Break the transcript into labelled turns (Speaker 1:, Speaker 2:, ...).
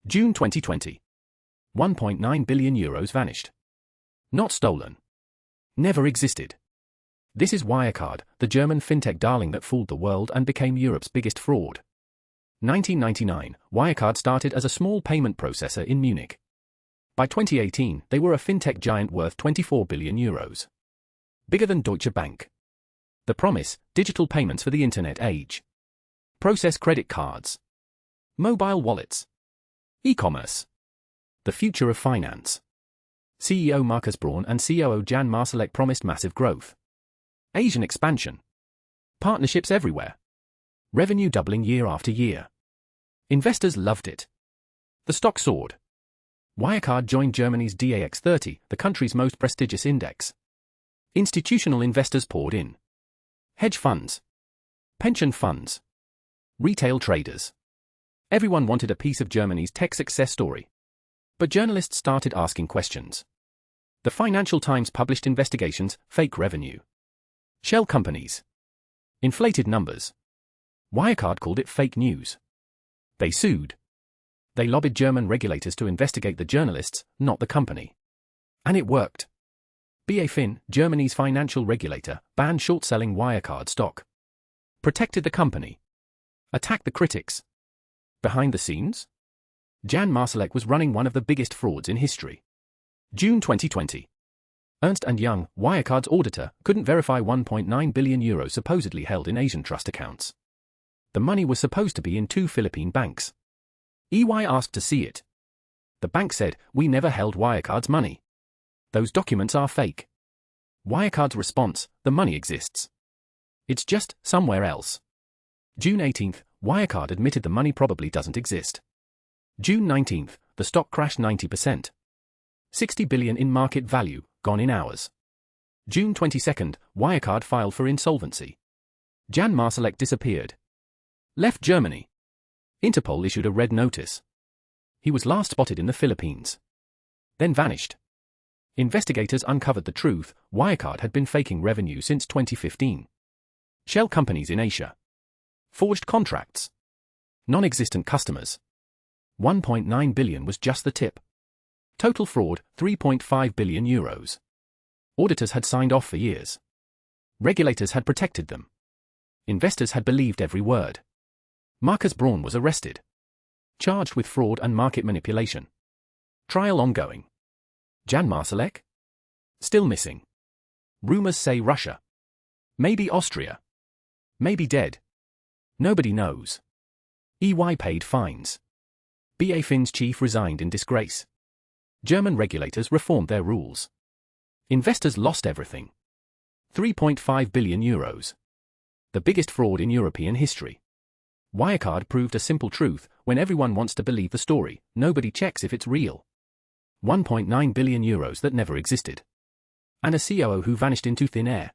Speaker 1: June 2020. 1.9 billion euros vanished. Not stolen. Never existed. This is Wirecard, the German fintech darling that fooled the world and became Europe's biggest fraud. 1999, Wirecard started as a small payment processor in Munich. By 2018, they were a fintech giant worth 24 billion euros. Bigger than Deutsche Bank. The promise: digital payments for the internet age. Process credit cards. Mobile wallets. E-commerce. The future of finance. CEO Markus Braun and COO Jan Marsalek promised massive growth. Asian expansion. Partnerships everywhere. Revenue doubling year after year. Investors loved it. The stock soared. Wirecard joined Germany's DAX 30, the country's most prestigious index. Institutional investors poured in. Hedge funds. Pension funds. Retail traders. Everyone wanted a piece of Germany's tech success story. But journalists started asking questions. The Financial Times published investigations: fake revenue. Shell companies. Inflated numbers. Wirecard called it fake news. They sued. They lobbied German regulators to investigate the journalists, not the company. And it worked. BaFin, Germany's financial regulator, banned short-selling Wirecard stock. Protected the company. Attacked the critics. Behind the scenes? Jan Marsalek was running one of the biggest frauds in history. June 2020. Ernst & Young, Wirecard's auditor, couldn't verify 1.9 billion euros supposedly held in Asian trust accounts. The money was supposed to be in 2 Philippine banks. EY asked to see it. The bank said, "We never held Wirecard's money. Those documents are fake." Wirecard's response: "The money exists. It's just somewhere else." June 18th, Wirecard admitted the money probably doesn't exist. June 19th, the stock crashed 90%. 60 billion in market value, gone in hours. June 22nd, Wirecard filed for insolvency. Jan Marsalek disappeared. Left Germany. Interpol issued a red notice. He was last spotted in the Philippines. Then vanished. Investigators uncovered the truth: Wirecard had been faking revenue since 2015. Shell companies in Asia. Forged contracts. Non-existent customers. 1.9 billion was just the tip. Total fraud, 3.5 billion euros. Auditors had signed off for years. Regulators had protected them. Investors had believed every word. Markus Braun was arrested. Charged with fraud and market manipulation. Trial ongoing. Jan Marsalek? Still missing. Rumors say Russia. Maybe Austria. Maybe dead. Nobody knows. EY paid fines. BaFin's chief resigned in disgrace. German regulators reformed their rules. Investors lost everything. 3.5 billion euros. The biggest fraud in European history. Wirecard proved a simple truth: when everyone wants to believe the story, nobody checks if it's real. 1.9 billion euros that never existed. And a COO who vanished into thin air.